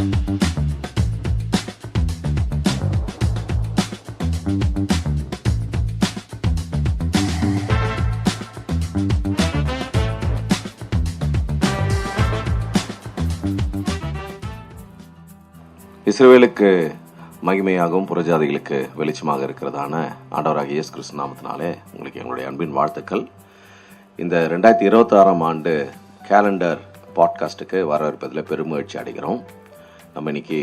இஸ்ரவேலுக்கு மகிமையாகவும் புறஜாதிகளுக்கு வெளிச்சமாக இருக்கிறதான ஆண்டவராகிய இயேசு கிறிஸ்து நாமத்தினாலே உங்களுக்கு எங்களுடைய அன்பின் வாழ்த்துக்கள். இந்த 2026 ஆண்டு கேலண்டர் பாட்காஸ்ட்டுக்கு வரவேற்பதில் பெருமகிழ்ச்சி அடைகிறோம். நம்ம இன்னைக்கு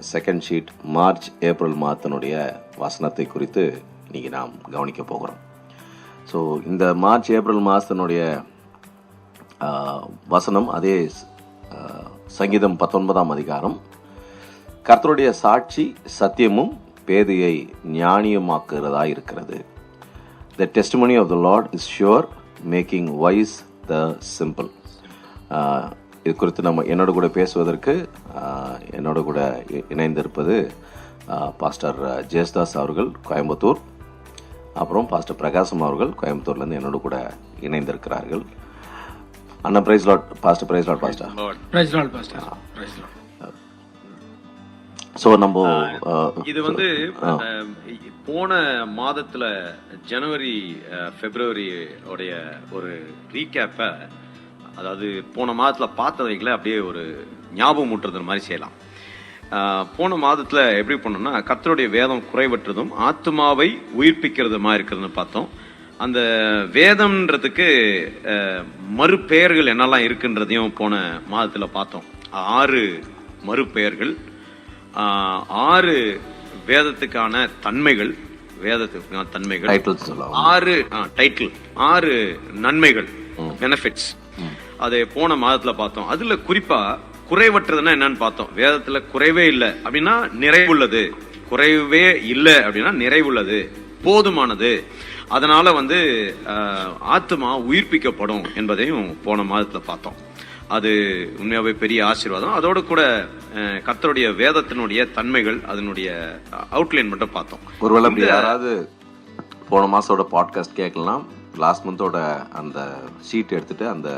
செகண்ட் ஷீட் மார்ச் ஏப்ரல் மாதத்தினுடைய வசனத்தை குறித்து இன்னைக்கு நாம் கவனிக்க போகிறோம். ஸோ இந்த மார்ச் ஏப்ரல் மாதத்தினுடைய வசனம் அதே சங்கீதம் 19ஆம் அதிகாரம். கர்த்தருடைய சாட்சி சத்தியமும் பேதையை ஞானியமாக்குறதா இருக்கிறது. The testimony of the Lord is sure, making wise the simple. இது குறித்து நம்ம என்னோட கூட பேசுவதற்கு என்னோட கூட இணைந்திருப்பது பாஸ்டர் ஜேஸ்தாஸ் அவர்கள் கோயம்புத்தூர், அப்புறம் பாஸ்டர் பிரகாசம் அவர்கள் கோயம்புத்தூர்லேருந்து என்னோட கூட இணைந்திருக்கிறார்கள். அண்ணா praise lord pastor. Praise lord pastor. Praise lord pastor. Praise lord. So நம்ம இது போன மாதத்துல ஜனவரி பிப்ரவரி உடைய ஒரு ரீகேப்ப, அதாவது போன மாதத்துல பார்த்தவைகளை அப்படியே ஒரு ஞாபகம் ஊட்டுறது மாதிரி செய்யலாம். போன மாதத்துல எப்படி பண்ணோம்னா, கர்த்தருடைய வேதம் குறைவற்றதும் ஆத்மாவை உயிர்ப்பிக்கிறதுமா இருக்கிறதுன்னு பார்த்தோம். அந்த வேதம்ன்றதுக்கு மறுபெயர்கள் என்னெல்லாம் இருக்குன்றதையும் போன மாதத்துல பார்த்தோம். 6 மறுபெயர்கள், 6 வேதத்துக்கான தன்மைகள், 6 டைட்டில், 6 நன்மைகள், பெனிஃபிட்ஸ். அதை போன மாதத்துல பார்த்தோம். அதுல குறிப்பா குறைவற்றதுன்னா என்னன்னு பார்த்தோம். வேதத்துல குறைவே இல்லை அப்படின்னா நிறைவுள்ளது, குறைவே இல்லை அப்படின்னா நிறைவுள்ளது, போதுமானது. அதனால ஆத்மா உயிர்ப்பிக்கப்படும் என்பதையும் போன மாதத்துல பார்த்தோம். அது உண்மையாவே பெரிய ஆசீர்வாதம். அதோடு கூட கர்த்தருடைய வேதத்தினுடைய தன்மைகள், அதனுடைய அவுட்லைன் மட்டும் பார்த்தோம். ஒருவேளை அப்படி யாராவது போன மாசோட பாட்காஸ்ட் கேட்கலாம், லாஸ்ட் மந்தோட அந்த ஷீட் எடுத்துட்டு அந்த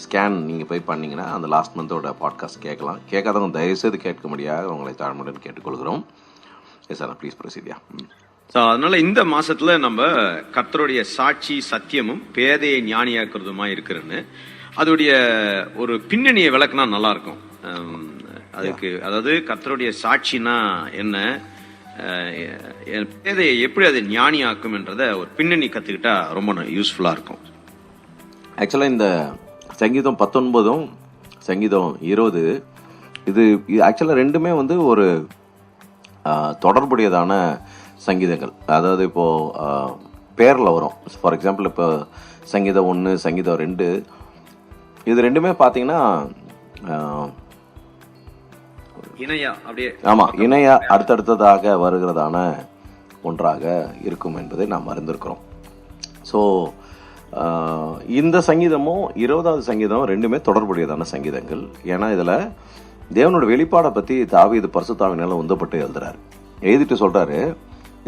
ஸ்கேன் நீங்க போய் பண்ணீங்கன்னா அந்த லாஸ்ட் மந்தோட பாட்காஸ்ட் கேட்கலாம். கேட்காதவங்க தயவுசெய்து கேட்க முடியாது, உங்களை தாழ்மையுடன் கேட்டுக்கொள்கிறோம். எஸ் சார், ப்ளீஸ் ப்ரொசீடியா. அதனால இந்த மாசத்துல நம்ம கர்த்தருடைய சாட்சி சத்தியமும் பேதையை ஞானியாக்குறதுமா இருக்கிறதுன்னு அதோடைய ஒரு பின்னணியை விளக்குனா நல்லா இருக்கும். அதுக்கு அதாவது கர்த்தருடைய சாட்சினா என்ன, பேதையை எப்படி அது ஞானி ஆக்கும் என்றத ஒரு பின்னணி கத்துக்கிட்டா ரொம்ப யூஸ்ஃபுல்லா இருக்கும். ஆக்சுவலா இந்த சங்கீதம் 19 சங்கீதம் 20 இது ஆக்சுவலா ரெண்டுமே ஒரு தொடர்புடையதான சங்கீதங்கள். அதாவது இப்போ பேர்ல வரும். ஃபார் எக்ஸாம்பிள் இப்போ சங்கீதம் 1 சங்கீதம் 2 இது ரெண்டுமே பாத்தீங்கன்னா இணையா அடுத்தடுத்ததாக வருகிறதான ஒன்றாக இருக்கும் என்பதை நாம் அறிந்திருக்கிறோம். ஸோ இந்த சங்கீதமும் 20வது சங்கீதம் ரெண்டுமே தொடர்புடையதான சங்கீதங்கள். ஏன்னா இதுல தேவனோட வெளிப்பாடை பத்தி தாவீது பரிசுத்தாவினால உந்தப்பட்டு எழுதுறாரு. எழுதிட்டு சொல்றாரு,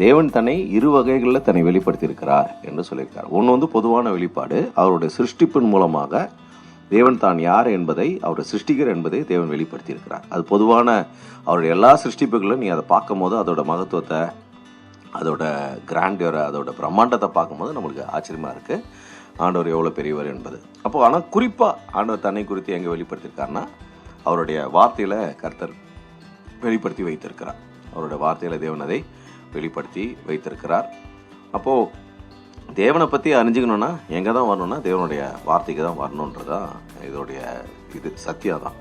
தேவன் தன்னை 2 வகைகளில் தன்னை வெளிப்படுத்தி இருக்கிறார் என்று சொல்லியிருக்கார். ஒன்று பொதுவான வெளிப்பாடு, அவருடைய சிருஷ்டிப்பின் மூலமாக தேவன் தான் யார் என்பதை, அவருடைய சிருஷ்டிகர் என்பதை தேவன் வெளிப்படுத்தி இருக்கிறார். அது பொதுவான அவருடைய எல்லா சிருஷ்டிப்புகளும் நீ அதை பார்க்கும் போது அதோட மகத்துவத்தை, அதோட கிராண்டியரை, அதோட பிரம்மாண்டத்தை பார்க்கும்போது நம்மளுக்கு ஆச்சரியமா இருக்கு, ஆண்டவர் எவ்வளோ பெரியவர் என்பது. அப்போ ஆனால் குறிப்பா ஆண்டவர் தன்னை குறித்து எங்கே வெளிப்படுத்தியிருக்காருன்னா, அவருடைய வார்த்தையில கர்த்தர் வெளிப்படுத்தி வைத்திருக்கிறார். அவருடைய வார்த்தையில தேவன் அதை வெளிப்படுத்தி வைத்திருக்கிறார். அப்போ தேவனை பற்றி அறிஞ்சுக்கணும்னா எங்கே தான் வரணும்னா தேவனுடைய வார்த்தைக்கு தான் வரணுன்றதான் இதோடைய இது சத்தியம் தான்.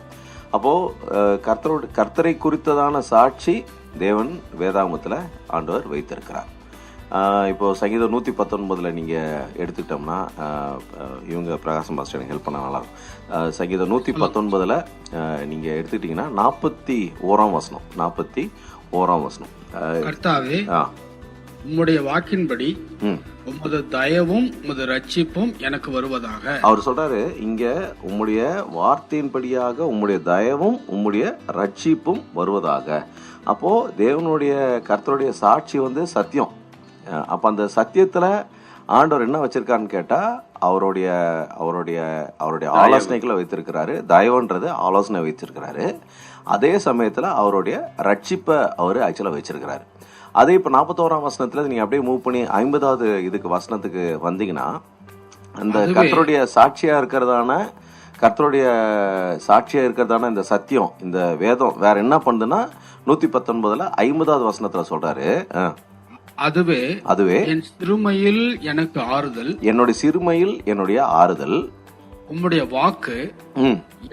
அப்போது கர்த்தரை குறித்ததான சாட்சி தேவன் வேதாகமத்தில் ஆண்டவர் வைத்திருக்கிறார். இப்போ சங்கீதம் 119 நீங்கள் எடுத்துக்கிட்டோம்னா, இவங்க பிரகாசம் பாஸ்டர் எனக்கு ஹெல்ப் பண்ண நல்லாயிருக்கும். சங்கீதம் 119 நீங்கள் எடுத்துக்கிட்டிங்கன்னா 41ஆம் வசனம், 41ஆம் வசனம். கர்த்தாவே, உம்முடைய வாக்கின்படி உமது தயவும் உமது ரட்சிப்பும் எனக்கு வருவதாக. அவர் சொல்றாரு இங்க, உம்முடைய வார்த்தையின்படியாக உம்முடைய தயவும் உம்முடைய ரட்சிப்பும் வருவதாக. அப்போ தேவனுடைய கர்த்தருடைய சாட்சி சத்தியம். அப்ப அந்த சத்தியத்துல ஆண்டவர் என்ன வச்சிருக்காருன்னு கேட்டா அவருடைய அவருடைய அவருடைய ஆலோசனைகளை வைத்திருக்கிறாரு. தயவுன்றது ஆலோசனை வச்சிருக்கிறாரு. அதே சமயத்துல அவருடைய ரட்சிப்பை அவரு ஆக்சுவலா வச்சிருக்கிறாரு. அதே இப்ப 41ஆம் வசனத்துல நீங்க அப்படியே மூவ் பண்ணி 50வது இதுக்கு வசனத்துக்கு வந்தீங்கன்னா, அந்த கர்த்தருடைய சாட்சியா இருக்கிறதான இந்த சத்தியம், இந்த வேதம் வேற என்ன பண்ணுதுன்னா 119ல 50வது வசனத்துல சொல்றாரு, அதுவே என் சிறுமையில் எனக்கு ஆறுதல், என்னுடைய சிறுமையில் என்னுடைய ஆறுதல், உம்முடைய வாக்கு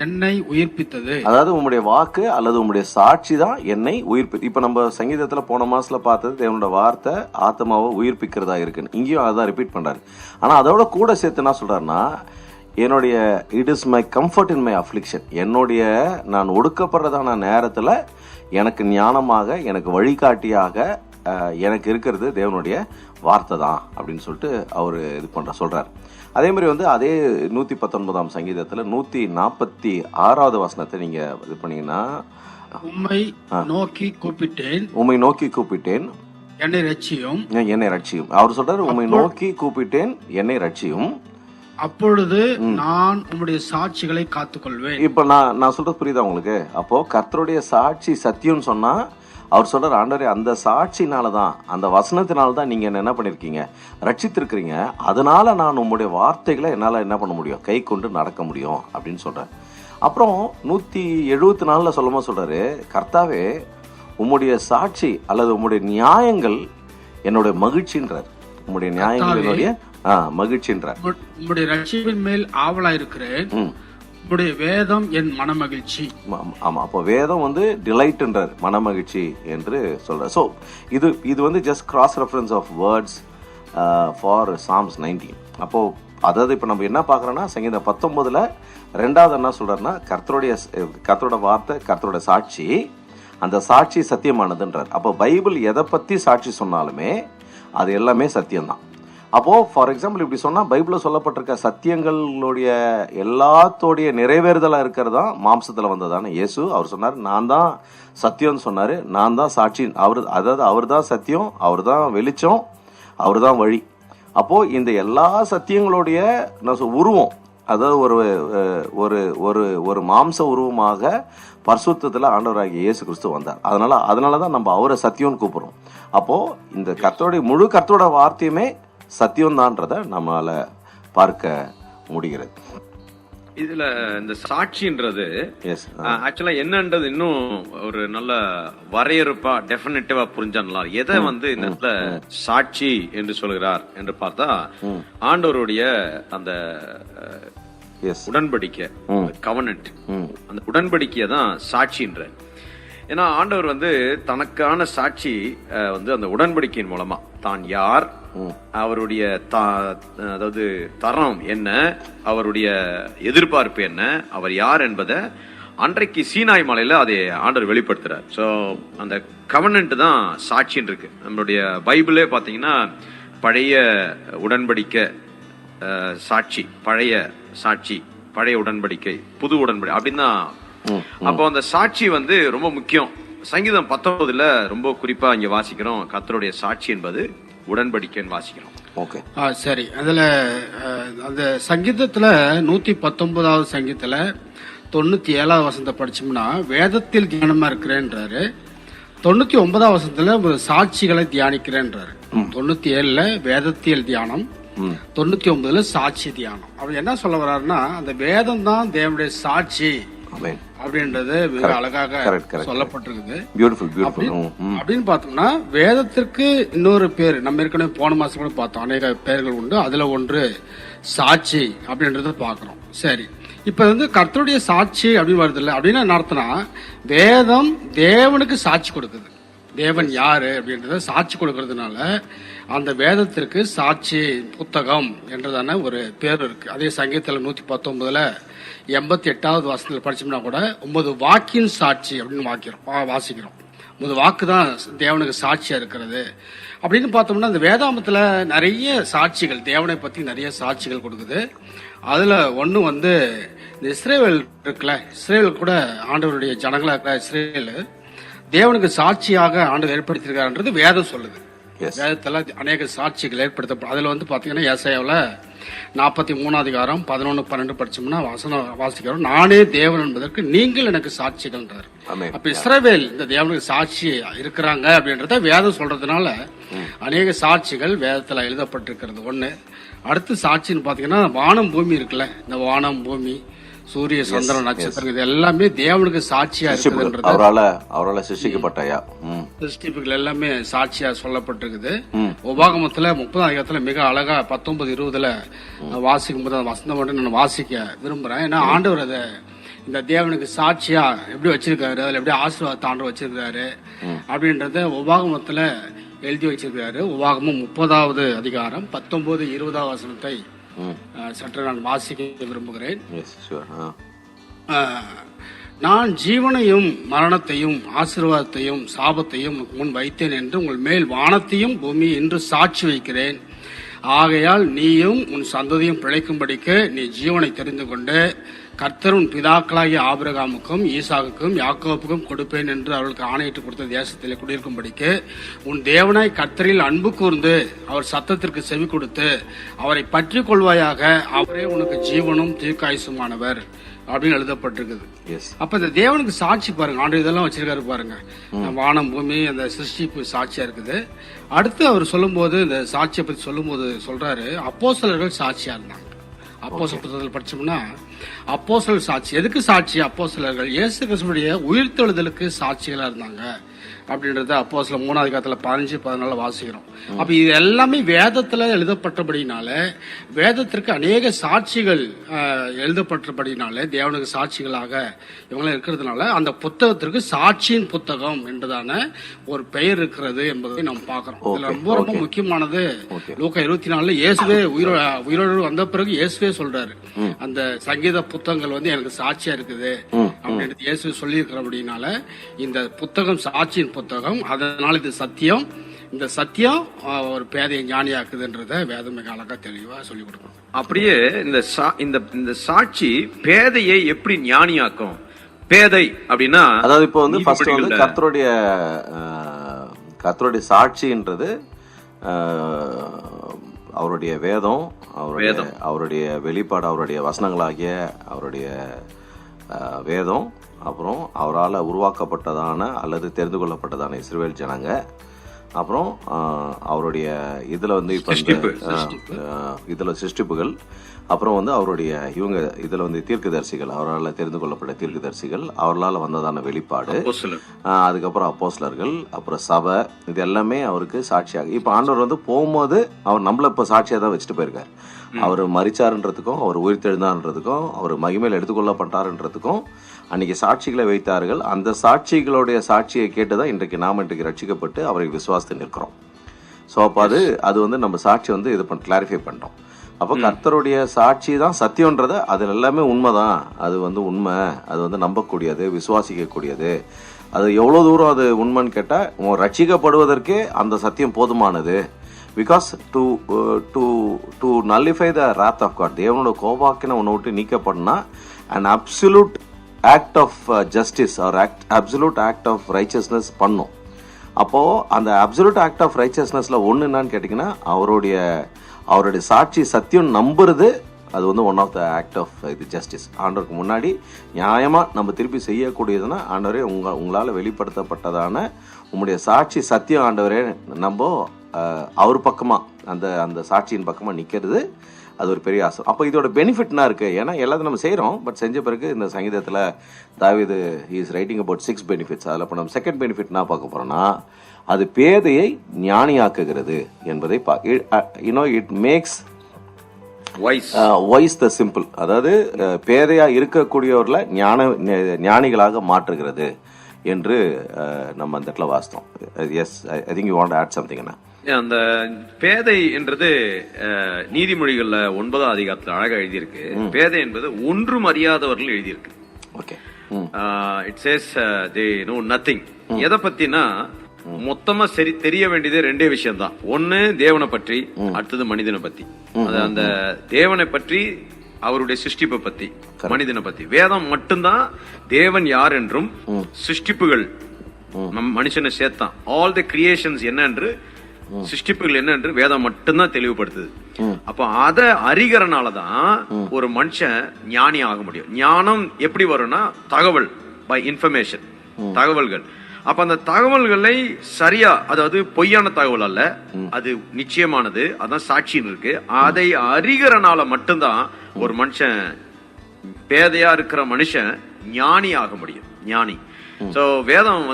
என்னை உயிர்ப்பித்தது. அதாவது உம்முடைய வாக்கு அல்லது உம்முடைய சாட்சி தான் என்னை உயிர்ப்பி. இப்ப நம்ம சங்கீதத்துல போன மாசத்துல பார்த்தது தேவனோட வார்த்தை ஆத்மாவை உயிர்ப்பிக்கிறதா இருக்குன்னு, இங்கேயும் அதான் ரிப்பீட் பண்றாரு. ஆனா அதோட கூட சேர்த்து என்ன சொல்றாருன்னா, என்னுடைய it is my comfort in my affliction, என்னுடைய நான் ஒடுக்கப்படுறதான நேரத்துல எனக்கு ஞானமாக, எனக்கு வழிகாட்டியாக எனக்கு இருக்கிறது தேவனுடைய வார்த்தை தான் அப்படின்னு சொல்லிட்டு அவரு இது சொல்றாரு. அதே மாதிரி வந்து அதே 119ஆம் சங்கீதத்துல 146வது வசனத்தை நீங்க இது பண்ணீங்கன்னா, உம்மை நோக்கி கூப்பிட்டேன் என்னை ரட்சியும். அவர் சொல்றாரு, உம்மை நோக்கி கூப்பிட்டேன் என்னை ரட்சியும், அப்பொழுது நான் உம்முடைய சாட்சிகளை காத்துக்கொள்வேன். இப்ப நான் சொல்றது புரியுதா உங்களுக்கு? அப்போ கர்த்தருடைய சாட்சி சத்தியம் சொன்னா அவர் சொல்றாரு, ஆண்டவரே அந்த சாட்சினாலதான், அந்த வசனத்தினாலதான் நீங்க என்ன பண்ணிருக்கீங்க, ரட்சித்திருக்கிறீங்க. அதனால நான் உங்களுடைய வார்த்தைகளை என்னால என்ன பண்ண முடியும், கை கொண்டு நடக்க முடியும் அப்படின்னு சொல்றேன். அப்புறம் 174ல சொல்லும்போது சொல்றாரு, கர்த்தாவே உம்முடைய சாட்சி அல்லது உம்முடைய நியாயங்கள் என்னுடைய மகிழ்ச்சின்றார். உம்முடைய நியாயங்கள் என்னுடைய மகிழ்ச்சின்றார். உம்முடைய ரட்சிப்பின் மேல் ஆவலா இருக்கிறேன், உம்முடைய வேதம் என் மனமகிழ்ச்சி. ஆமா, அப்போ வேதம் வந்து டிலைட்ன்றார், மனமகிழ்ச்சி என்று சொல்றார். சோ இது வந்து just cross reference of words for Psalms 19. அப்போ அதாவது இப்ப நம்ம என்ன பாக்குறோம்னா, சங்கீதம் 19ல 2வது என்ன சொல்றாருன்னா, கர்த்தரோட வார்த்தை, கர்த்தரோட சாட்சி, அந்த சாட்சி சத்தியமானதுன்றார். அப்போ பைபிள் எதை பத்தி சாட்சி சொன்னாலுமே அது எல்லாமே சத்தியம்தான். அப்போ ஃபார் எக்ஸாம்பிள் இப்படி சொன்னா, பைபிள்ல சொல்லப்பட்டிருக்க சத்தியங்களுடைய எல்லாத்தோடைய நிறைவேறுதலா இருக்கிறதா மாம்சத்துல வந்ததான இயேசு. அவர் சொன்னார், நான் தான் சத்தியம்னு சொன்னாரு, நான் தான் சாட்சி. அவர் தான் சத்தியம், அவர் தான் வெளிச்சம், அவர் தான் வழி. அப்போ இந்த எல்லா சத்தியங்களுடைய உருவம், அதாவது ஒரு மாம்ச உருவமாக பரிசுத்தத்துல ஆண்டவராகிய இயேசு கிறிஸ்து வந்தார். அதனாலதான் நம்ம அவரை சத்தியம்னு கூப்பிடுறோம். அப்போ இந்த கர்த்தரோட வார்த்தையுமே சத்தியம்தான்றத நம்மளால பார்க்க முடிகிறது. இதுல இந்த சாட்சின்றது ஆக்சுவலா என்னன்றது இன்னும் ஒரு நல்ல வரையறுப்பா டெஃபினிட்டிவா புரிஞ்சாலாம். எதை வந்து இந்த சாட்சி என்று சொல்கிறார் என்று பார்த்தா, ஆண்டவருடைய அந்த உடன்படிக்கை, கவனன்ட், அந்த உடன்படிக்கையை தான் சாட்சின்ற. ஏன்னா ஆண்டவர் வந்து தனக்கான சாட்சி வந்து அந்த உடன்படிக்கையின் மூலமா தான் யார், அவருடைய அதாவது தரம் என்ன, அவருடைய எதிர்பார்ப்பு என்ன, அவர் யார் என்பதை அன்றைக்கு சீனாய் மலையில அதை ஆண்டவர் வெளிப்படுத்துறார். ஸோ அந்த கவனன்ட் தான் சாட்சின்னு இருக்கு. நம்மளுடைய பைபிளே பாத்தீங்கன்னா பழைய உடன்படிக்கை சாட்சி, பழைய சாட்சி, பழைய உடன்படிக்கை, புது உடன்படிக்கை அப்படின்னு தான். அப்போ அந்த சாட்சி வந்து ரொம்ப முக்கியம். சங்கீதம் 19ல ரொம்ப குறிப்பா இங்க வாசிக்கிறோம், கர்த்தருடைய சாட்சி என்பது உடன்படிக்கைன்னு வாசிக்கிறோம். ஓகே, சரி. அதுல அந்த சங்கீதத்துல 119வது சங்கீதத்துல 97வது வசனத்தை படிச்சோம்னா, வேதத்தில் தியானமா இருக்கிறேன்றாரு. 99வது வசனத்துல சாட்சிகளை தியானிக்கிறேன்றாரு. 97ல வேதத்தியல் தியானம், 99ல சாட்சி தியானம். அப்படி என்ன சொல்ல வர்றாருன்னா, அந்த வேதம் தான் தேவனுடைய சாட்சி அப்படின்றது மிக அழகாக சொல்லப்பட்டிருக்குது. அப்படின்னு பார்த்தோம்னா, வேதத்திற்கு இன்னொரு பேர் நம்ம ஏற்கனவே போன மாசம் கூட பார்த்தோம், அநேக பெயர்கள் உண்டு. அதுல ஒன்று சாட்சி அப்படின்றத பாக்குறோம். சரி, இப்ப வந்து கர்த்தருடைய சாட்சி அப்படின்னு வருது இல்ல, அப்படின்னா என்ன அர்த்தம்னா, வேதம் தேவனுக்கு சாட்சி கொடுக்குது. தேவன் யாரு அப்படின்றத சாட்சி கொடுக்கறதுனால அந்த வேதத்திற்கு சாட்சி புத்தகம் என்றதான ஒரு பேர் இருக்கு. அதே சங்கீதத்துல 119ல 88வது வசனத்தில் படிச்சோம்னா கூட 9 வாக்கின் சாட்சி அப்படின்னு வாசிக்கிறோம். 9 வாக்கு தான் தேவனுக்கு சாட்சியா இருக்கிறது அப்படின்னு பார்த்தோம்னா, இந்த வேதாமத்துல நிறைய சாட்சிகள், தேவனை பத்தி நிறைய சாட்சிகள் கொடுக்குது. அதுல ஒண்ணு வந்து இந்த இஸ்ரேல் இருக்குல்ல, இஸ்ரேல் கூட ஆண்டவருடைய ஜனங்களா இருக்கிற இஸ்ரேல் தேவனுக்கு சாட்சியாக ஆண்டவர் ஏற்படுத்தியிருக்காருன்றது வேதம் சொல்லுது. வேதத்துல அநேக சாட்சிகள் ஏற்படுத்தப்படும். அதுல வந்து பாத்தீங்கன்னா ஏசாயாவுல 43 அதிகாரம் 11-12 படிச்சோம்னா வாசிக்கிறோம், நானே தேவன் என்பதற்கு நீங்கள் எனக்கு சாட்சிகள்ன்றார். அப்ப இஸ்ரவேல் இந்த தேவனுக்கு சாட்சி இருக்கிறாங்க அப்படின்றத வேதம் சொல்றதுனால அநேக சாட்சிகள் வேதத்துல எழுதப்பட்டிருக்கிறது ஒண்ணு. அடுத்து சாட்சின்னு பாத்தீங்கன்னா வானம் பூமி இருக்குல்ல, இந்த வானம் பூமி சூரிய சந்திரன் நட்சத்திரம் இது எல்லாமே தேவனுக்கு சாட்சியா இருக்குதுன்றது அவரால சிருஷ்டிக்கப்பட்டயா சிருஷ்டிப்புகள் எல்லாமே சாட்சியா சொல்லப்பட்டிருக்குது. உபாகமத்துல 30 அதிகாரத்துல மிக அழகா 19-20 வாசிக்கும் போது வசந்தம் மட்டும் நான் வாசிக்க விரும்புறேன். ஏன்னா ஆண்டவர் அதை இந்த தேவனுக்கு சாட்சியா எப்படி வச்சிருக்காரு, அதுல எப்படி ஆசீர்வாதத்தை ஆண்டவர் வச்சிருக்காரு அப்படின்றத உபாகமத்துல எழுதி வச்சிருக்காரு. உபாகமம் 30வது அதிகாரம் 19-20 வசனத்தை சற்று நான் வாசிக்க விரும்புகிறேன். நான் ஜீவனையும் மரணத்தையும் ஆசீர்வாதத்தையும் சாபத்தையும் முன் வைத்தேன் என்று உங்கள் மேல் வானத்தையும் பூமி என்று சாட்சி வைக்கிறேன். ஆகையால் நீயும் உன் சந்ததியும் பிழைக்கும்படிக்கு நீ ஜீவனை தெரிந்து கொண்டு கர்த்தர் உன் பிதாக்களாகிய ஆபிரகாமுக்கும் ஈசாக்குக்கும் யாக்கோப்புக்கும் கொடுப்பேன் என்று அவர்களுக்கு ஆணையிட்டு கொடுத்த தேசத்திலே குடியிருக்கும்படிக்கு உன் தேவனாய் கர்த்தரில் அன்பு கூர்ந்து அவர் சத்தத்திற்கு செவி கொடுத்து அவரை பற்றி கொள்வாயாக, அவரே உனக்கு ஜீவனும் தீர்க்காயுசுமானவர் அப்படின்னு எழுதப்பட்டிருக்குது. அப்ப இந்த தேவனுக்கு சாட்சி பாருங்க, ஆண்டு இதெல்லாம் வச்சிருக்காரு பாருங்க, வானம் பூமி அந்த சிருஷ்டிப்பு சாட்சியா இருக்குது. அடுத்து அவர் சொல்லும் போது இந்த சாட்சியை பத்தி சொல்லும் போது சொல்றாரு, அப்போஸ்தலர்கள் சாட்சியா இருந்தாங்க. அப்போஸ்தலர் புத்தகத்தில் படிச்சோம்னா அப்போஸ்தலர் சாட்சி எதுக்கு சாட்சி? அப்போஸ்தலர்கள் இயேசு கிறிஸ்துவுடைய உயிர்த்தெழுதலுக்கு சாட்சிகளா இருந்தாங்க அப்படின்றத அப்போஸ்தலர் 3வது அதிகாரத்துல 15-14 வாசிக்கிறோம். அப்ப இது எல்லாமே வேதத்துல எழுதப்பட்டபடினால, வேதத்திற்கு அநேக சாட்சிகள் எழுதப்பட்டபடினால, தேவனுக்கு சாட்சிகளாக இவங்க இருக்கிறதுனால அந்த புத்தகத்திற்கு சாட்சியின் புத்தகம் என்றதான ஒரு பெயர் இருக்கிறது என்பதை நாம் பார்க்கிறோம். இதுல ரொம்ப ரொம்ப முக்கியமானது லூக்கா 24 இயேசுவே உயிரோடு வந்த பிறகு இயேசுவே சொல்றாரு, அந்த சங்கீத புத்தகங்கள் வந்து எனக்கு சாட்சியா இருக்குது அப்படின்னு இயேசு சொல்லி இருக்கிறபடினால இந்த புத்தகம் சாட்சியின் புத்தகம். அதனால இது சத்தியம், இந்த சத்தியம் ஒரு பேதையை ஞானியாக்குதுன்றத வேதம் மிக அழகா தெளிவா சொல்லி கொடுக்கணும். அப்படியே இந்த சாட்சி பேதையை எப்படி ஞானியாக்கும்? பேதை அப்படின்னா அதாவது இப்போ வந்து ஃபர்ஸ்ட் வந்து கர்த்தருடைய சாட்சின்றது அவருடைய வேதம், அவருடைய வெளிப்பாடு, அவருடைய வசனங்களாகிய அவருடைய வேதம், அப்புறம் அவரால் உருவாக்கப்பட்டதான அல்லது தெரிந்து கொள்ளப்பட்டதான இஸ்ரவேல் ஜனங்க, அப்புறம் அவருடைய இதில் வந்து இப்போ இதில் சிருஷ்டிப்புகள், அப்புறம் வந்து அவருடைய இவங்க இதில் வந்து தீர்க்கதரிசிகள், அவரால் தெரிந்து கொள்ளப்பட்ட தீர்க்கதரிசிகள், அவர்களால் வந்ததான வெளிப்பாடு, அதுக்கப்புறம் அப்போஸ்தலர்கள், அப்புறம் சபை, இது எல்லாமே அவருக்கு சாட்சியாக. இப்போ ஆண்டவர் வந்து போகும்போது அவர் நம்மள இப்போ சாட்சியாக தான் வச்சுட்டு போயிருக்கார். அவர் மரிச்சாருன்றதுக்கும் அவர் உயிர்த்தெழுந்தான்றதுக்கும் அவர் மகிமையில் எடுத்துக்கொள்ளப்பட்டாருன்றதுக்கும் அன்னைக்கு சாட்சிகளை வைத்தார்கள். அந்த சாட்சிகளுடைய சாட்சியை கேட்டுதான் இன்றைக்கு ரட்சிக்கப்பட்டு அவரை விசுவாசத்தை நிற்கிறோம். ஸோ அப்போ அது வந்து நம்ம சாட்சி வந்து இது கிளாரிஃபை பண்ணுறோம். அப்போ கர்த்தருடைய சாட்சி தான் சத்தியம்ன்றத, அதில் எல்லாமே உண்மைதான், அது வந்து உண்மை, அது வந்து நம்பக்கூடியது, விசுவாசிக்கக்கூடியது. அது எவ்வளோ தூரம் அது உண்மைன்னு கேட்டால் ரட்சிக்கப்படுவதற்கே அந்த சத்தியம் போதுமானது. Because to nullify the wrath of God, தேவனோட கோபாக்கின உன்னை விட்டு நீக்கப்படனா an absolute act of justice or absolute act of righteousness பண்ணும். அப்போது அந்த absolute act of righteousnessல ஒன்று என்னன்னு கேட்டிங்கன்னா அவருடைய சாட்சி சத்தியம் நம்புறது, அது வந்து one of the act of இது ஜஸ்டிஸ். ஆண்டவருக்கு முன்னாடி நியாயமாக நம்ம திருப்பி செய்யக்கூடியதுன்னா, ஆண்டவரே உங்களால் வெளிப்படுத்தப்பட்டதான உங்களுடைய சாட்சி சத்தியம் ஆண்டவரே, நம்ம அவர் பக்கமாக அந்த சாட்சியின் பக்கமாக நிற்கிறது, அது ஒரு பெரிய ஆசை. அப்போ இதோட பெனிஃபிட்னா இருக்குது. ஏன்னா எல்லாத்தையும் நம்ம செய்கிறோம், பட் செஞ்ச பிறகு இந்த சங்கீதத்தில் தாவீது இஸ் ரைட்டிங் அபவுட் 6 பெனிஃபிட்ஸ். அதில் இப்போ நம்ம செகண்ட் பெனிஃபிட் என்ன பார்க்க போகிறோம்னா, அது பேதையை ஞானியாக்குகிறது என்பதை it makes wise the simple. அதாவது பேதையா இருக்கக்கூடியவர்களை ஞானிகளாக மாற்றுகிறது என்று நம்ம அந்த இடத்துல வாசித்தோம். Yes, I think you want to add something. அந்த பேதை என்றது நீதிமொழிகள்ல 9ஆம் அதிகாரத்துல அழகா எழுதியிருக்கு. பேதை என்பது ஒன்றும் அறியாதவர்கள் எழுதியிருக்கு. Okay, it chase they know nothing. எதை பத்தினா மொத்தமா சரி தெரிய வேண்டியது ரெண்டே விஷயம் தான். ஒன்னு தேவனை பற்றி, அடுத்தது மனிதனை பத்தி. அந்த தேவனை பற்றி, அவருடைய சிருஷ்டிப்பை பத்தி, மனிதனை பத்தி. வேதம் மட்டும்தான் தேவன் யார் என்றும் சிருஷ்டிப்புகள் மனுஷனை சேர்த்தான் ஆல் தி கிரியேஷன்ஸ் என்ன என்று சிருஷ்டிப்புகள் என்ன என்று வேதம் மட்டும்தான் தெளிவுபடுத்துது. அப்ப அத அறிகிறனாலதான் ஒரு மனுஷன் ஞானி ஆக முடியும். ஞானம் எப்படி வரும்னா தகவல், பை இன்ஃபர்மேஷன், தகவல்கள். அப்ப அந்த தகவல்களை சரியா, அதாவது பொய்யான தகவல் அல்ல, அது நிச்சயமானது, அதான் சாட்சின்னு இருக்கு. அதை அறிகிறனால மட்டும்தான் ஒரு மனுஷன், பேதையா இருக்கிற மனுஷன் ஞானி ஆக முடியும், ஞானி. சோ வேதம்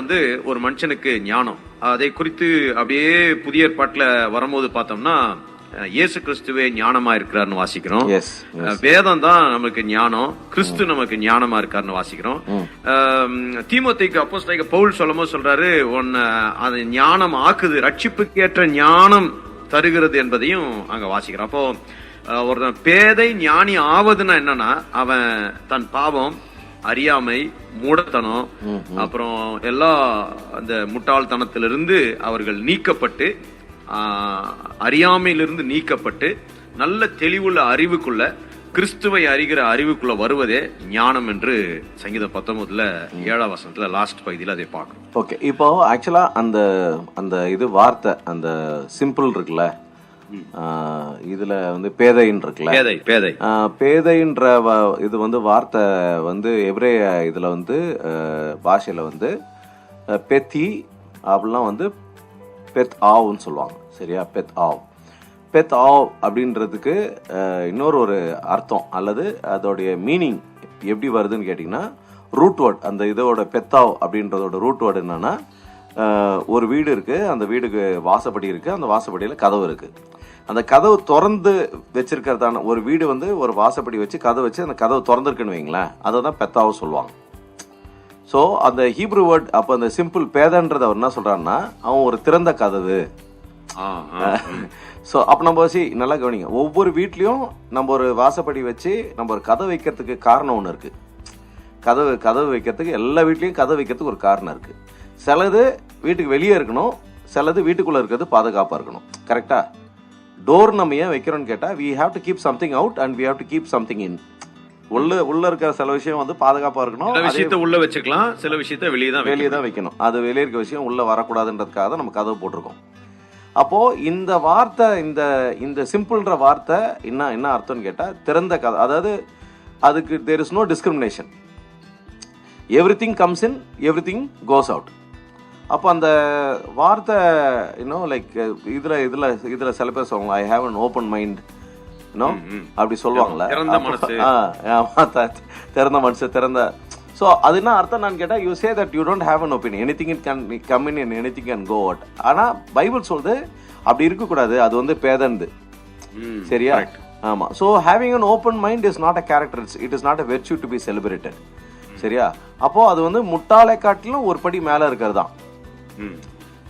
ஒரு மனுஷனுக்கு ஞானம், அதை குறித்து அப்படியே புதிய ஏற்பாட்டுல வரும்போது பார்த்தோம்னா இயேசு கிறிஸ்துவே ஞானமா இருக்கிறார்னு வாசிக்கிறோம். வேதம் தான் நமக்கு ஞானம், கிறிஸ்து நமக்கு ஞானமா இருக்காருன்னு வாசிக்கிறோம். தீமோத்தேயுக்கு அப்போஸ்தலனாகிய பவுல் சொல்லும்போது சொல்றாரு, உன்னை அது ஞானம் ஆக்குது, ரட்சிப்புக்கு ஏற்ற ஞானம் தருகிறது என்பதையும் அங்க வாசிக்கிறோம். அப்போ ஒரு பேதை ஞானி ஆவதுன்னா என்னன்னா, அவன் தன் பாவம், அறியாமை, மூடத்தனம், அப்புறம் எல்லா அந்த முட்டாள்தனத்திலிருந்து அவர்கள் நீக்கப்பட்டு, அறியாமையிலிருந்து நீக்கப்பட்டு நல்ல தெளிவுள்ள அறிவுக்குள்ள, கிறிஸ்துவை அறிகிற அறிவுக்குள்ள வருவதே ஞானம் என்று சங்கீதம் 19 7ஆம் வசனத்துல லாஸ்ட் பகுதியில் அதை பார்க்கணும். ஓகே, இப்போ ஆக்சுவலா அந்த அந்த இது வார்த்தை, அந்த சிம்பிள் இருக்குல்ல, இதுல பேதைன்னு இருக்குல்ல, பேதை பேதைன்ற இது வார்த்தை எபிரேய இதுல பாஷையில பெத்தி அப்படிலாம் பெத் ஆவ்னு சொல்லுவாங்க. சரியா? பெத் ஆவ். பெத் ஆவ் அப்படின்றதுக்கு இன்னொரு ஒரு அர்த்தம் அல்லது அதோடைய மீனிங் எப்படி வருதுன்னு கேட்டிங்கன்னா, ரூட் வேர்ட். அந்த இதோட பெத்தாவ் அப்படின்றதோட ரூட் வேர்டு என்னன்னா, ஒரு வீடு இருக்கு, அந்த வீடுக்கு வாசப்படி இருக்கு, அந்த வாசப்படியில கதவு இருக்கு. அந்த கதவு திறந்து வச்சிருக்கிறதான ஒரு வீடு ஒரு வாசப்படி வச்சு கதவு வச்சு அந்த கதவு திறந்துருக்குன்னு வைங்களேன், அதை தான் பெத்தாவ் சொல்லுவாங்க. ஸோ அந்த ஹீப்ரு வேர்ட், அப்போ அந்த சிம்பிள் பேதன்றத அவர் என்ன சொல்றாருன்னா, அவன் ஒரு திறந்த கதவு. ஸோ அப்போ நம்ம நல்லா கவனிங்க, ஒவ்வொரு வீட்லயும் நம்ம ஒரு வாசப்படி வச்சு நம்ம ஒரு கதவு வைக்கிறதுக்கு காரணம் ஒன்று இருக்கு. கதவு வைக்கிறதுக்கு எல்லா வீட்லயும் கதவு வைக்கிறதுக்கு ஒரு காரணம் இருக்கு. சிலது வீட்டுக்கு வெளியே இருக்கணும், சிலது வீட்டுக்குள்ள இருக்கிறது பாதுகாப்பா இருக்கணும். கரெக்டா? டோர் நம்ம ஏன் வைக்கிறோம்னு கேட்டா, we have to keep something out and we have to keep something in. உள்ள இருக்கிற சில விஷயம் பாதுகாப்பா இருக்கணும், சில விஷயத்தை உள்ள வச்சுக்கலாம், சில விஷயத்தை வெளியே தான் வைக்கணும். அது வெளியே இருக்க விஷயம் உள்ள வரக்கூடாதுன்றதுக்காக தான் நம்ம கதவு போட்டிருக்கோம். அப்போ இந்த வார்த்தை, இந்த சிம்பிள்ன்ற வார்த்தை என்ன அர்த்தம்னு கேட்டா, திறந்த கதை. அதாவது அதுக்கு there is no discrimination, everything comes in, everything goes out. அப்போ அந்த வார்த்தை லைக் இதுல சில பேர் சொல்லுவாங்க, I have an open mind, அப்படி சொல்லுவாங்கல்ல, திறந்த மனசு, திறந்த. ஸோ அது என்ன அர்த்தம் நான் கேட்டா, you say that you don't have an opinion, anything it can come in and anything can go out. ஆனா பைபிள் சொல்றது அப்படி இருக்கக்கூடாது, அது பேதந்து. சரியா? ஆமா. So having an open mind is not a character, it is not a virtue to be celebrated. சரியா? அப்போ அது முட்டாளை காட்டிலும் ஒரு படி மேல இருக்கிறது தான்.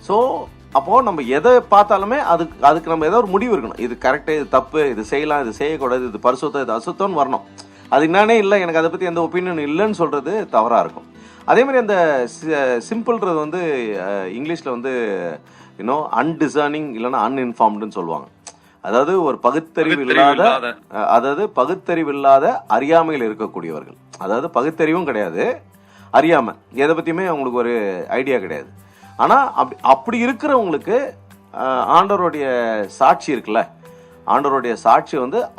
ஸோ அப்போ நம்ம எதை பார்த்தாலுமே அதுக்கு நம்ம ஏதோ ஒரு முடிவு இருக்கணும். இது கரெக்டு, இது தப்பு, இது செய்யலாம், இது செய்யக்கூடாது, இது பரிசுத்தம், இது அசுத்தம்னு வரணும். அது என்னன்னே இல்லை, எனக்கு அதை பற்றி எந்த ஒப்பீனியன் இல்லைன்னு சொல்றது தவறாக இருக்கும். அதே மாதிரி அந்த சிம்பிள்ன்றது இங்கிலீஷில் அன்டிசர்னிங் இல்லைன்னா அன்இன்ஃபார்ம்டுன்னு சொல்லுவாங்க. அதாவது ஒரு பகுத்தறிவு இல்லாத அறியாமையில் இருக்கக்கூடியவர்கள். அதாவது பகுத்தறிவும் கிடையாது, அறியாமை, எதை பற்றியுமே அவங்களுக்கு ஒரு ஐடியா கிடையாது. ஆனா அப்படி இருக்கிறவங்களுக்கு ஆண்டவருடைய சாட்சி இருக்குல்ல, ஆண்டவருடைய சாட்சி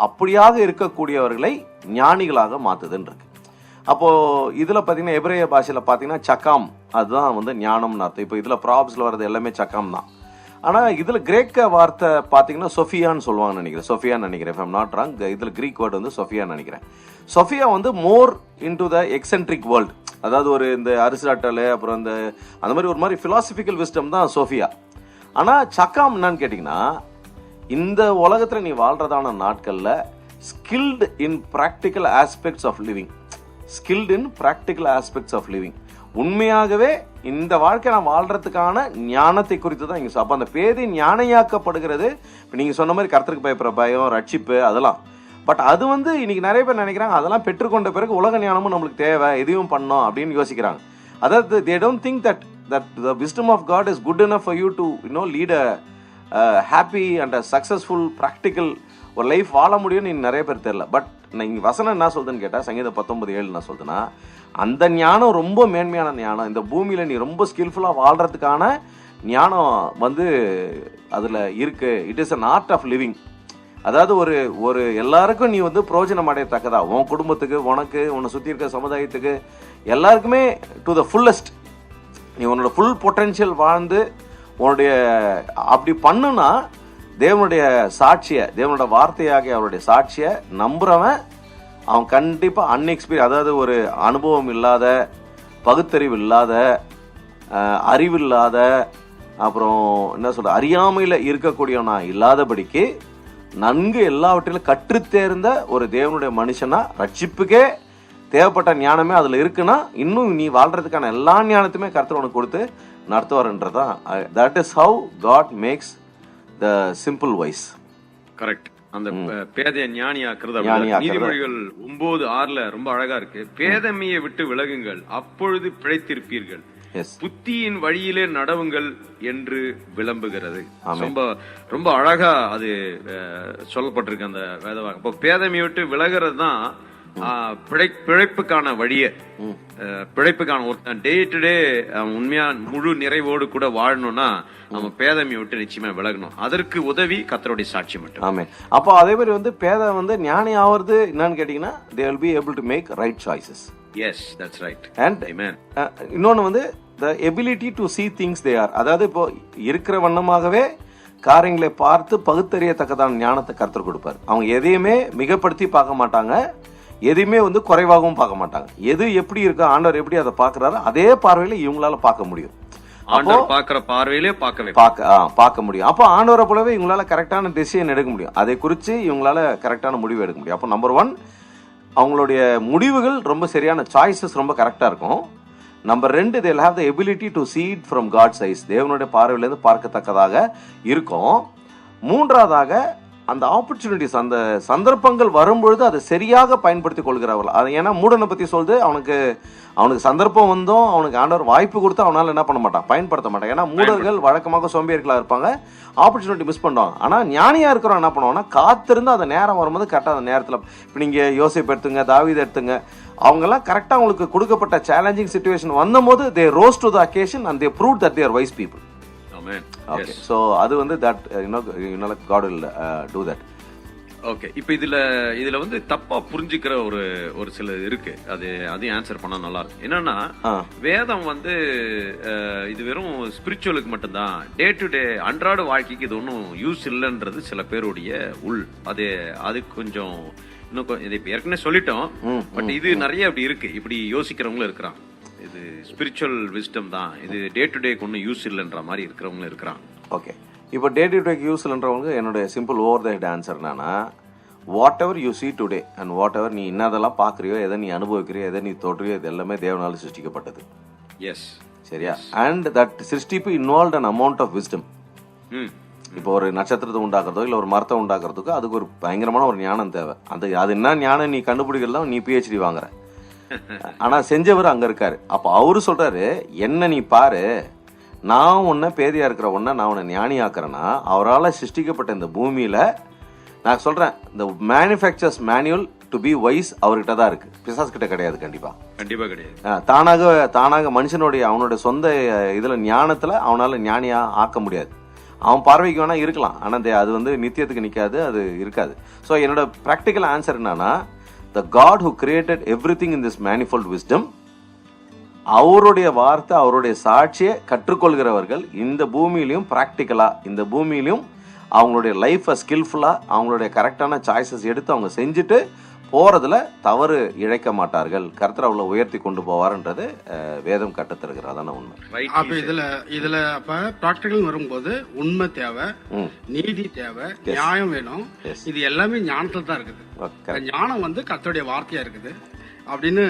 அப்படியாக இருக்கக்கூடியவர்களை ஞானிகளாக மாத்துதுன்னு இருக்கு. அப்போ இதுல பாத்தீங்கன்னா எபிரேய பாஷையில பாத்தீங்கன்னா சக்காம், அதுதான் ஞானம்னு அர்த்தம். இப்போ இதுல ப்ராப்ஸ்ல வர்றது எல்லாமே சக்காம் தான். ஆனா இதுல கிரேக்க வார்த்தை பாத்தீங்கன்னா சொஃபியான்னு சொல்லுவாங்கன்னு நினைக்கிறேன், சொஃபியான்னு நினைக்கிறேன், if I'm not wrong. இதுல கிரீக் வேர்டு சொஃபியான்னு நினைக்கிறேன். சொஃபியா more into the eccentric world. அதாவது இந்த அரிஸ்டாட்டல், அப்புறம் அந்த மாதிரி ஒரு மாதிரி பிலாசபிக்கல் விஸ்டம் தான் சோஃபியா. ஆனா சக்காம் என்னன்னு கேட்டீங்கன்னா, இந்த உலகத்துல நீ வாழ்றதான நாட்கள்ல skilled in practical aspects of living, skilled in practical aspects of living. உண்மையாகவே இந்த வாழ்க்கை நான் வாழ்றதுக்கான ஞானத்தை குறித்து தான் இங்க. அப்ப அந்த பேதை ஞானையாக்கப்படுகிறது. இப்ப நீங்க சொன்ன மாதிரி கர்த்தருக்கு பயப்படுற பயம், ரட்சிப்பு, அதெல்லாம். பட் அது இன்னைக்கு நிறைய பேர் நினைக்கிறாங்க, அதெல்லாம் பெற்றுக்கொண்ட பிறகு உலக ஞானமும் நம்மளுக்கு தேவை, எதையும் பண்ணோம் அப்படின்னு யோசிக்கிறாங்க. அதாவது they don't think that the wisdom of God is good enough for you to lead a happy and a successful practical ஒரு லைஃப் வாழ முடியும்னு நிறைய பேர் தெரியல. பட் நீங்க வசனம் என்ன சொல்றதுன்னு கேட்டா, சங்கீதம் 19:7 என்ன சொல்றதுன்னா, அந்த ஞானம் ரொம்ப மேன்மையான ஞானம். இந்த பூமியில நீ ரொம்ப ஸ்கில்ஃபுல்லா வாழ்றதுக்கான ஞானம் வந்து அதில் இருக்கு. It is an art of living. அதாவது ஒரு எல்லாருக்கும் நீ வந்து பிரயோஜனம் அடையத்தக்கதா, உன் குடும்பத்துக்கு, உனக்கு, உன்னை சுற்றி இருக்க சமுதாயத்துக்கு, எல்லாருக்குமே டு த ஃபுல்லஸ்ட் நீ உன்னோட ஃபுல் பொட்டென்ஷியல் வாழ்ந்து உன்னுடைய அப்படி பண்ணுனா தேவனுடைய சாட்சியை, தேவனோட வார்த்தையாகிய அவருடைய சாட்சியை நம்புறவன் அவன் கண்டிப்பாக அன்எக்ஸ்பீரியன்ஸ், அதாவது ஒரு அனுபவம் இல்லாத, பகுத்தறிவு இல்லாத, அறிவில்லாத, அப்புறம் என்ன சொல்ற அறியாமையில் இருக்கக்கூடியவனா இல்லாதபடிக்கு நன்கு எல்லாவற்றிலும் கற்றுத்தேர்ந்த ஒரு தேவனுடைய மனுஷனா, ரட்சிப்புக்கே தேவைப்பட்ட ஞானமே அதில் இருக்குன்னா இன்னும் நீ வாழ்றதுக்கான எல்லா ஞானத்தையுமே கர்த்தர் உனக்கு கொடுத்து நடத்துவார்ன்றதான். That is how God makes the simple wise. Correct. அந்த பேதைய ஞானியாக்குறது. நீதிமொழிகள் 9:6 ரொம்ப அழகா இருக்கு. பேதமையை விட்டு விலகுங்கள், அப்பொழுது பிழைத்திருப்பீர்கள், புத்தியின் வழியிலே நடவுங்கள் என்று விளம்புகிறது. ரொம்ப ரொம்ப அழகா அது சொல்லப்பட்டிருக்கு அந்த வேதவாக்கு. இப்போ பேதமையை விட்டு விலகிறது தான் பிழைப்புக்கான வழிய, பிழைப்புக்கான ஒரு டே டு டே உண்மையா முழு நிறைவோடு கூட வாழணும்னா நம்ம பேதமையை விட்டு நிச்சயமா விலகணும். அதற்கு உதவி கர்த்தருடைய சாட்சி மட்டும். ஆமே. அப்போ அதே மாதிரி வந்து பேதை வந்து ஞானி ஆவது என்னன்னு கேட்டீங்கன்னா they will be able to make right choices. Yes, that's right. And amen. இன்னொன்னு வந்து the ability to see things they are. அதாவது இப்போ இருக்கிற வண்ணமாகவே காரியங்களை பார்த்து பகுத்தறியத்தக்கதான ஞானத்தை கர்த்தர் கொடுப்பார். அவங்க எதையுமே மிகப்படுத்தி பார்க்க மாட்டாங்க, எதையுமே வந்து குறைவாகவும் பார்க்க மாட்டாங்க. எது எப்படி இருக்கோ, ஆண்டவர் எப்படி அதை பார்க்கறாரோ அதே பார்வையில இவங்களால பார்க்க முடியும். பார்க்கிற பார்வையிலே பார்க்க முடியும். அப்போ ஆண்டவரை போலவே இவங்களால கரெக்டான டிசிஷன் எடுக்க முடியும். அதை குறித்து இவங்களால கரெக்டான முடிவு எடுக்க முடியும். அப்போ நம்பர் 1, அவங்களுடைய முடிவுகள் ரொம்ப சரியான சாய்ஸஸ் ரொம்ப கரெக்டா இருக்கும். Number 2, they will have the ability to see it from God's eyes. தேவனுடைய பார்வையிலிருந்து பார்க்கத்தக்கதாக இருக்கும். 3வதாக அந்த ஆப்பர்ச்சுனிட்டிஸ், அந்த சந்தர்ப்பங்கள் வரும்பொழுது அதை சரியாக பயன்படுத்திக் கொள்கிறவர்கள். அது ஏன்னா மூடனை பத்தி சொல்லுது, அவனுக்கு சந்தர்ப்பம் வந்தோம், அவனுக்கு ஆண்டவர் வாய்ப்பு கொடுத்து அவனால என்ன பண்ண மாட்டான், பயன்படுத்த மாட்டான். ஏன்னா மூடர்கள் வழக்கமாக சோம்பேறிகளா இருப்பாங்க, ஆப்பர்ச்சுனிட்டி மிஸ் பண்ணுவாங்க. ஆனா ஞானியா இருக்கிறவங்க என்ன பண்ணுவாங்கன்னா காத்திருந்து அந்த நேரம் வரும்போது கரெக்டாக அந்த நேரத்தில், இப்போ நீங்க யோசேப்பு எடுத்துங்க, தாவீது எடுத்துங்க, அவங்கெல்லாம் கரெக்டாக அவங்களுக்கு கொடுக்கப்பட்ட சேலஞ்சிங் சிச்சுவேஷன் வந்தபோது they rose to the occasion and they proved that they are wise people. Amen. Okay. So அது வந்து that God will do that. Okay. இப்போ இதுல வந்து தப்பா புரிஞ்சுக்கிற ஒரு சில இருக்கு. அதையும் ஆன்சர் பண்ணா நல்லா இருக்கும். என்னன்னா வேதம் வந்து இது வெறும் ஸ்பிரிச்சுவலுக்கு மட்டும்தான், டே டு டே அன்றாட வாழ்க்கைக்கு இது ஒன்றும் யூஸ் இல்லைன்றது சில பேருடைய அது கொஞ்சம் இன்னும் இதை ஏற்கனவே சொல்லிட்டோம். பட் இது நிறைய அப்படி இருக்கு, இப்படி யோசிக்கிறவங்களும் இருக்கிறாங்க. இது ஸ்பிரிச்சுவல் விஸ்டம் தான், இது டே டு டேக்கு ஒன்றும் யூஸ் இல்லைன்ற மாதிரி இருக்கிறவங்களும் இருக்கிறாங்க. ஓகே. இப்போ டே டு டேக்கு யூஸ் இல்லைன்றவங்களுக்கு என்னுடைய simple over the head answer என்னன்னா, whatever you see today and whatever நீ என்னதெல்லாம் பார்க்குறியோ, எதை நீ அனுபவிக்கிறியோ, எதை நீ தோற்றுறியோ, இது எல்லாமே தேவனால சிருஷ்டிக்கப்பட்டது. எஸ், சரியா? அண்ட் தட் சிருஷ்டிப்பு involve an amount of wisdom. இப்போ ஒரு நட்சத்திரத்தை உண்டாக்குறதோ இல்லை ஒரு மரத்தை உண்டாக்குறதுக்கோ அதுக்கு ஒரு பயங்கரமான ஒரு ஞானம் தேவை. அது என்ன ஞானம் நீ கண்டுபிடிக்கிறதா நீ PhD வாங்குற. ஆனா செஞ்சவர் அங்க இருக்காரு. அப்ப அவரு சொல்றாரு, என்ன நீ பாரு, நான் உன்னை பேதியா இருக்கிற உன்னை நான் உன்னை ஞானி ஆக்குறேன்னா, அவரால் சிருஷ்டிக்கப்பட்ட இந்த பூமியில நான் சொல்றேன், இந்த manufacturers manual to be wise அவர்கிட்ட தான் இருக்கு, பிசாஸ் கிட்ட கிடையாது. கண்டிப்பா கிடையாது. தானாக மனுஷனுடைய அவனுடைய சொந்த இதுல ஞானத்துல அவனால ஞானியா ஆக்க முடியாது. அவன் பார்வைக்கு வேணா இருக்கலாம், ஆனா அது வந்து நித்தியத்துக்கு நிக்காது, அது இருக்காது. ஸோ என்னோட ப்ராக்டிக்கல் ஆன்சர் என்னன்னா, the God who created everything in this manifold wisdom, அவருடைய வார்த்தை, அவருடைய சாட்சியை கற்றுக்கொள்கிறவர்கள் இந்த பூமியிலையும் பிராக்டிக்கலா, இந்த பூமியிலையும் அவங்களுடைய லைஃபை ஸ்கில்ஃபுல்லா, அவங்களுடைய கரெக்டான சாய்ஸஸ் எடுத்து அவங்க செஞ்சுட்டு போறதுல தவறு இழைக்க மாட்டார்கள். கர்த்தர் அவ்வளவு உயர்த்தி கொண்டு போவார்ன்றது வேதம் கற்றுத்தருகிறதான உண்மை. அப்ப இதுல அப்ப பிராக்டிகல் வரும்போது உண்மை தேவை, நீதி தேவை, நியாயம் வேணும். இது எல்லாமே ஞானத்துல தான் இருக்குது. ஞானம் வந்து கர்த்தருடைய வார்த்தையா இருக்குது அப்படின்னு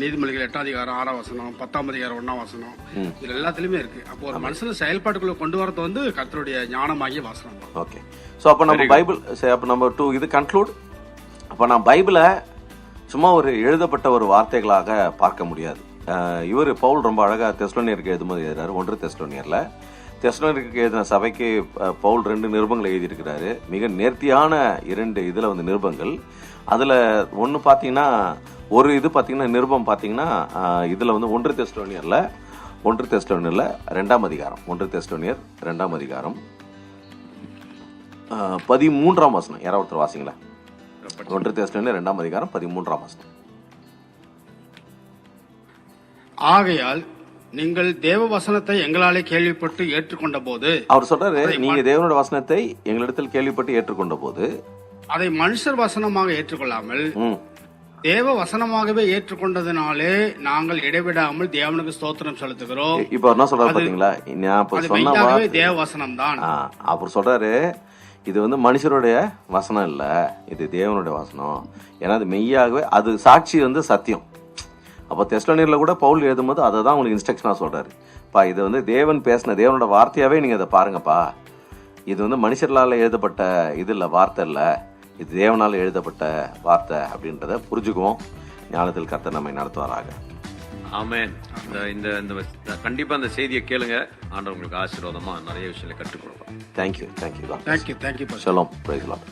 நீதிமொழிகள் 8ஆம் அதிகாரம் 6ஆம் வசனம், 10ஆம் அதிகாரம் 1ஆம் வசனம், இதுல எல்லாத்துலயுமே இருக்கு. அப்போ ஒரு மனுஷன செயல்பாட்டுக்குள்ள கொண்டு வரது வந்து கர்த்தருடைய ஞானமாகிய வசனம். ஓகே. சோ அப்ப நம்ம பைபிள், அப்ப நம்ம இது கன்க்ளூட். அப்போ நான் பைபிளை சும்மா ஒரு எழுதப்பட்ட ஒரு வார்த்தைகளாக பார்க்க முடியாது. இவர் பவுல் ரொம்ப அழகாக தெஸ்லோனியருக்கு எழுதும்போது எழுதுறாரு. 1 தெஸ்லோனியரில் தெஸ்லோனியருக்கு எழுதின சபைக்கு பவுல் 2 நிருபங்கள் எழுதியிருக்கிறாரு. மிக நேர்த்தியான 2 இதில் வந்து நிருபங்கள். அதில் ஒன்று பார்த்தீங்கன்னா, ஒரு இது பார்த்தீங்கன்னா நிருபம் பார்த்தீங்கன்னா இதில் வந்து 1 தெஸ்லோனியரில் 1 தெசலோனியர்ல 2ஆம் அதிகாரம், 1 தெசலோனியர் 2ஆம் அதிகாரம் 13ஆம் வசனம். யாராவது ஒருத்தர் வாசிங்களா? 1 தெசலோனியர் 2ஆம் அதிகாரம் 13ஆம் வசனம். ஆகையால் நீங்கள் தேவ வசனத்தை எங்களாலே கேள்விப்பட்டு ஏற்றுக்கொண்ட போது, அவர் சொல்றாரு, நீங்க தேவனுடைய வசனத்தை எங்களிடத்தில் கேள்விப்பட்டு ஏற்றுக்கொண்ட போது அதை மனுஷர் வசனமாக ஏற்றுக்கொள்ளாமல் தேவ வசனமாகவே ஏற்றுக்கொண்டதினாலே நாங்கள் இடைவிடாமல் தேவனுக்கு ஸ்தோத்திரம் செலுத்துகிறோம். இப்ப என்ன சொல்றாரு பாத்தீங்களா? நான் இப்ப சொன்ன வார்த்தை தேவ வசனம் தான். அவர் சொல்றாரு, இது வந்து மனுஷருடைய வசனம் இல்ல, இது தேவனுடைய வசனம். ஏன்னா அது மெய்யாகவே, அது சாட்சி வந்து சத்தியம். அப்போ தெசலோனியர்ல கூட பவுல் எழுதும்போது அதை தான் உங்களுக்கு இன்ஸ்ட்ரக்ஷனா சொல்றாரு. பா, இது வந்து தேவன் பேசின தேவனோட வார்த்தையாவே நீங்க அதை பாருங்கப்பா. இது வந்து மனுஷர்களால் எழுதப்பட்ட இது இல்லை, வார்த்தை இல்லை, இது தேவனால் எழுதப்பட்ட வார்த்தை அப்படின்றத புரிஞ்சுக்குவோம். ஞானத்தில் கர்த்தர் நம்மை நடத்துவாராக. ஆமென். இந்த கண்டிப்பா அந்த செய்தியை கேளுங்க. ஆண்டவர் உங்களுக்கு ஆசீர்வாதமா நிறைய விஷயங்களை கற்றுக் கொடுப்பார். Thank you. Thank you. Shalom. Praise the Lord.